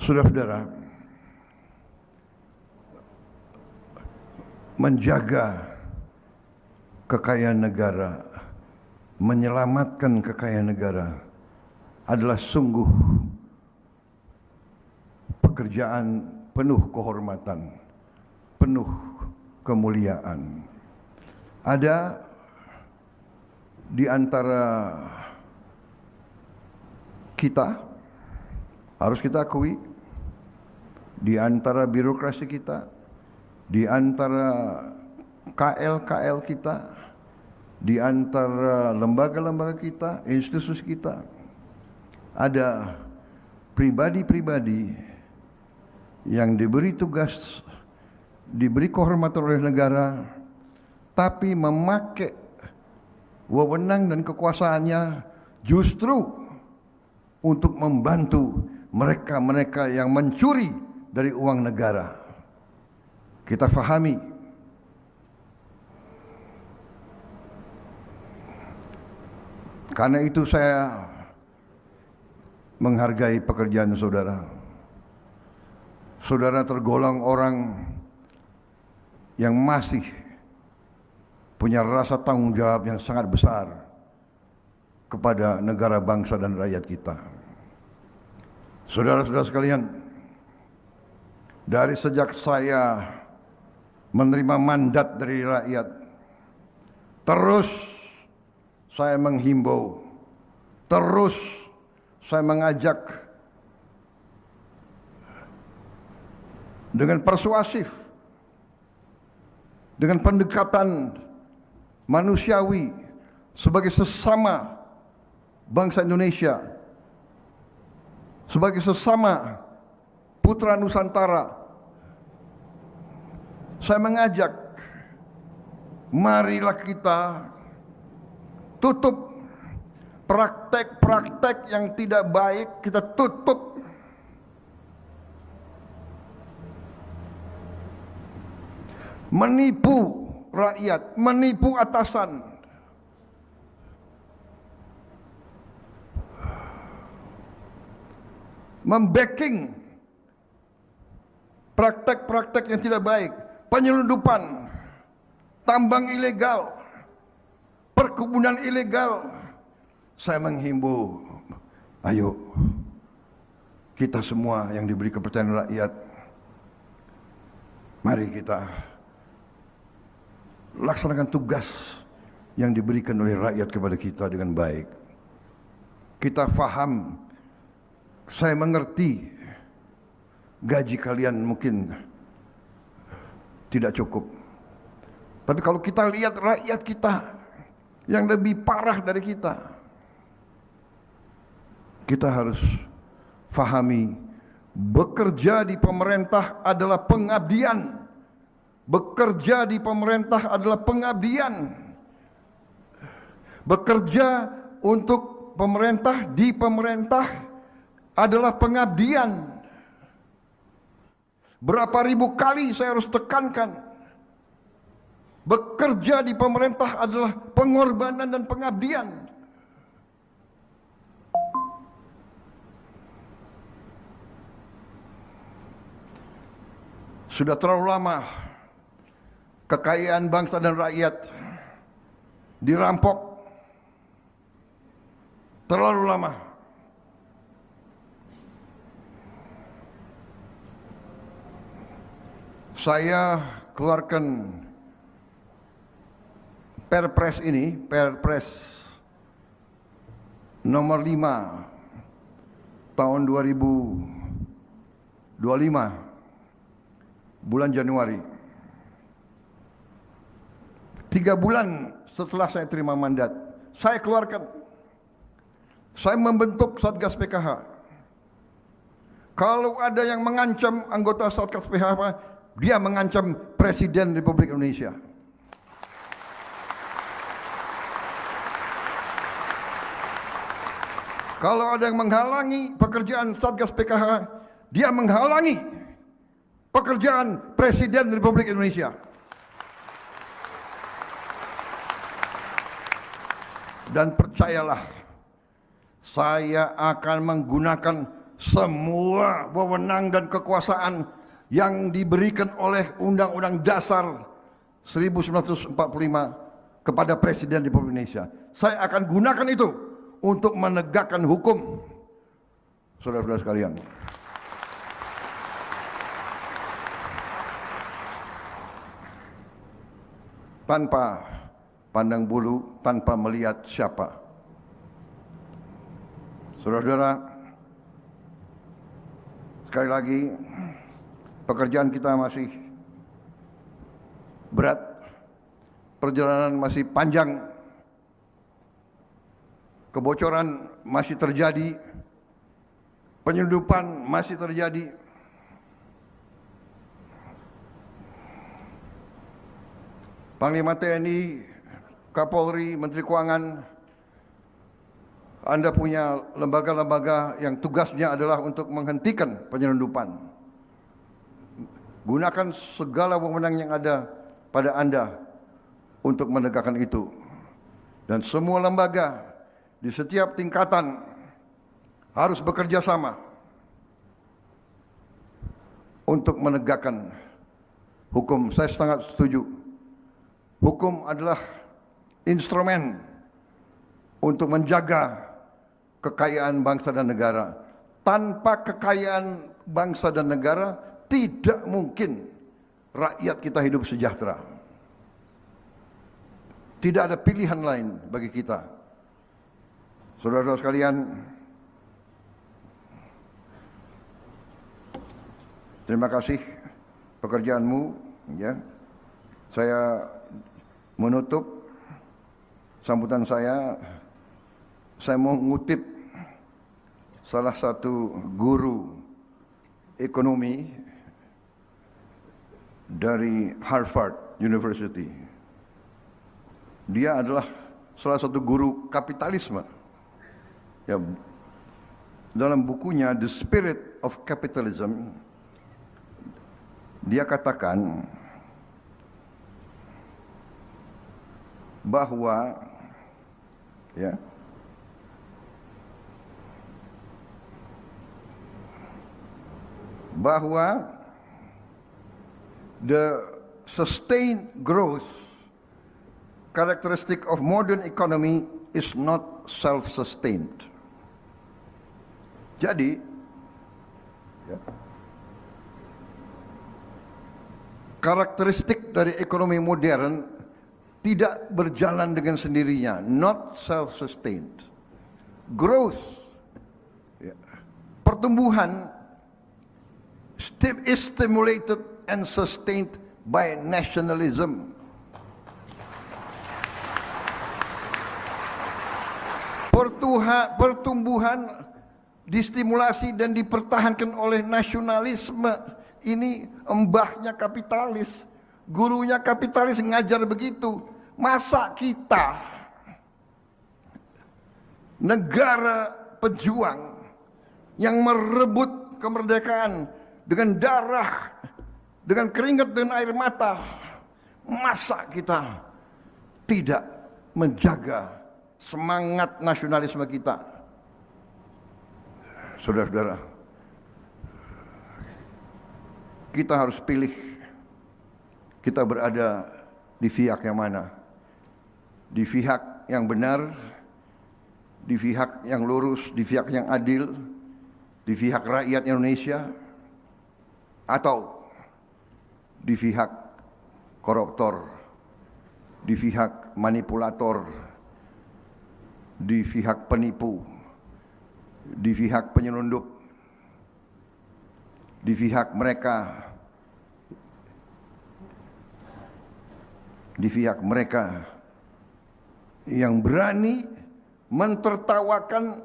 Saudara-saudara, menjaga kekayaan negara, menyelamatkan kekayaan negara adalah sungguh pekerjaan penuh kehormatan, penuh kemuliaan. Ada di antara kita, harus kita akui, di antara birokrasi kita, di antara KL-KL kita, di antara lembaga-lembaga kita, institusi kita, ada pribadi-pribadi yang diberi tugas, diberi kehormatan oleh negara, tapi memakai wewenang dan kekuasaannya justru untuk membantu mereka-mereka yang mencuri dari uang negara. Kita fahami, karena itu saya menghargai pekerjaan saudara. Saudara tergolong orang yang masih punya rasa tanggung jawab yang sangat besar kepada negara, bangsa dan rakyat kita. Saudara-saudara sekalian, dari sejak saya menerima mandat dari rakyat, terus saya menghimbau, terus saya mengajak dengan persuasif, dengan pendekatan manusiawi sebagai sesama bangsa Indonesia, sebagai sesama putra Nusantara. Saya mengajak, marilah kita tutup praktek-praktek yang tidak baik, kita tutup. Menipu rakyat, menipu atasan. Membacking praktek-praktek yang tidak baik, penyelundupan, tambang ilegal, perkebunan ilegal. Saya menghimbau, ayo kita semua yang diberi kepercayaan rakyat, mari kita laksanakan tugas yang diberikan oleh rakyat kepada kita dengan baik. Kita faham, saya mengerti gaji kalian mungkin tidak cukup. Tapi kalau kita lihat rakyat kita yang lebih parah dari kita, kita harus fahami, bekerja di pemerintah adalah pengabdian. Bekerja di pemerintah adalah pengabdian. Bekerja untuk pemerintah, di pemerintah adalah pengabdian. Berapa ribu kali saya harus tekankan, bekerja di pemerintah adalah pengorbanan dan pengabdian. Sudah terlalu lama kekayaan bangsa dan rakyat dirampok. Terlalu lama. Saya keluarkan Perpres ini, Perpres nomor 5 tahun 2025 bulan Januari. 3 bulan setelah saya terima mandat, saya keluarkan. Saya membentuk Satgas PKH. Kalau ada yang mengancam anggota Satgas PKH, dia mengancam Presiden Republik Indonesia. Kalau ada yang menghalangi pekerjaan Satgas PKH, dia menghalangi pekerjaan Presiden Republik Indonesia. Dan percayalah, saya akan menggunakan semua wewenang dan kekuasaan yang diberikan oleh Undang-Undang Dasar 1945 kepada Presiden Republik Indonesia. Saya akan gunakan itu untuk menegakkan hukum. Saudara-saudara sekalian, tanpa pandang bulu, tanpa melihat siapa. Saudara-saudara, sekali lagi, pekerjaan kita masih berat, perjalanan masih panjang, kebocoran masih terjadi, penyelundupan masih terjadi. Panglima TNI, Kapolri, Menteri Keuangan, Anda punya lembaga-lembaga yang tugasnya adalah untuk menghentikan penyelundupan. Gunakan segala wewenang yang ada pada Anda untuk menegakkan itu. Dan semua lembaga di setiap tingkatan harus bekerja sama untuk menegakkan hukum. Saya sangat setuju. Hukum adalah instrumen untuk menjaga kekayaan bangsa dan negara. Tanpa kekayaan bangsa dan negara, tidak mungkin rakyat kita hidup sejahtera. Tidak ada pilihan lain bagi kita. Saudara-saudara sekalian, terima kasih pekerjaanmu. Ya, saya menutup sambutan saya mau mengutip salah satu guru ekonomi dari Harvard University. Dia adalah salah satu guru kapitalisme. Ya, dalam bukunya The Spirit of Capitalism, dia katakan bahwa ya, bahwa the sustained growth characteristic of modern economy is not self-sustained. Jadi, ya, karakteristik dari ekonomi modern tidak berjalan dengan sendirinya, not self-sustained. Growth, ya, pertumbuhan is stimulated and sustained by nationalism. Pertumbuhan distimulasi dan dipertahankan oleh nasionalisme. Ini embahnya kapitalis, gurunya kapitalis ngajar begitu. Masa kita negara pejuang yang merebut kemerdekaan dengan darah, dengan keringat dan air mata, masa kita tidak menjaga semangat nasionalisme kita? Saudara-saudara, kita harus pilih kita berada di pihak yang mana. Di pihak yang benar, di pihak yang lurus, di pihak yang adil, di pihak rakyat Indonesia, atau di pihak koruptor, di pihak manipulator, di pihak penipu, di pihak penyelundup, di pihak mereka, yang berani mentertawakan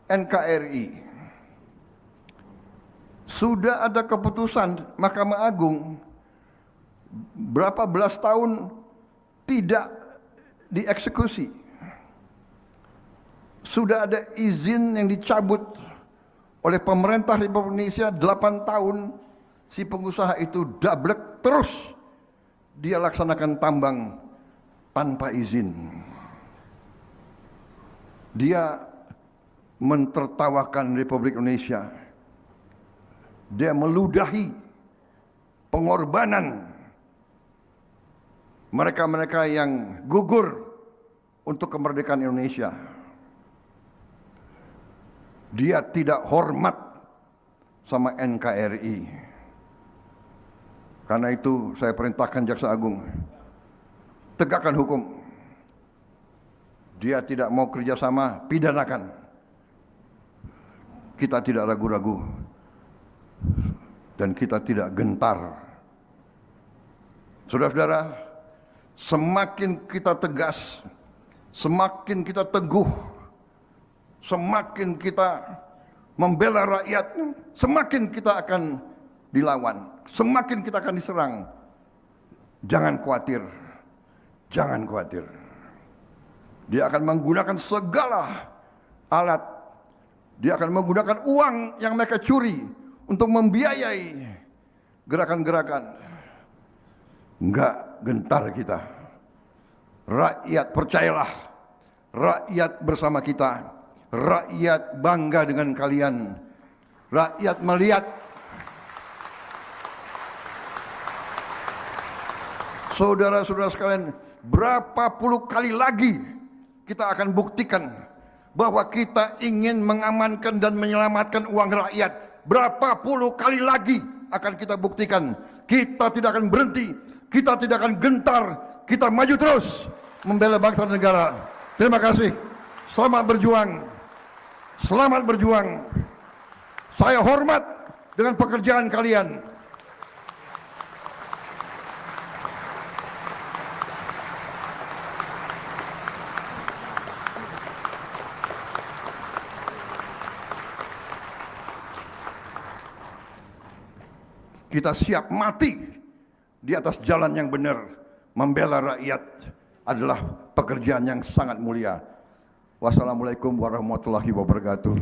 NKRI. Sudah ada keputusan Mahkamah Agung berapa belas tahun tidak dieksekusi. Sudah ada izin yang dicabut oleh pemerintah Republik Indonesia 8 tahun. Si pengusaha itu dablek terus dia laksanakan tambang tanpa izin. Dia mentertawakan Republik Indonesia. Dia meludahi pengorbanan mereka-mereka yang gugur untuk kemerdekaan Indonesia. Dia tidak hormat sama NKRI. Karena itu saya perintahkan Jaksa Agung, tegakkan hukum. Dia tidak mau kerjasama, pidanakan. Kita tidak ragu-ragu dan kita tidak gentar. Saudara-saudara, semakin kita tegas, semakin kita teguh, semakin kita membela rakyat, semakin kita akan dilawan, semakin kita akan diserang. Jangan khawatir, jangan khawatir. Dia akan menggunakan segala alat. Dia akan menggunakan uang yang mereka curi untuk membiayai gerakan-gerakan. Enggak gentar kita. Rakyat percayalah, rakyat bersama kita. Rakyat bangga dengan kalian. Rakyat melihat saudara-saudara sekalian, berapa puluh kali lagi kita akan buktikan bahwa kita ingin mengamankan dan menyelamatkan uang rakyat. Berapa puluh kali lagi akan kita buktikan. Kita tidak akan berhenti, kita tidak akan gentar, kita maju terus membela bangsa dan negara. Terima kasih. Selamat berjuang. Selamat berjuang. Saya hormat dengan pekerjaan kalian. Kita siap mati di atas jalan yang benar. Membela rakyat adalah pekerjaan yang sangat mulia. Wassalamualaikum warahmatullahi wabarakatuh.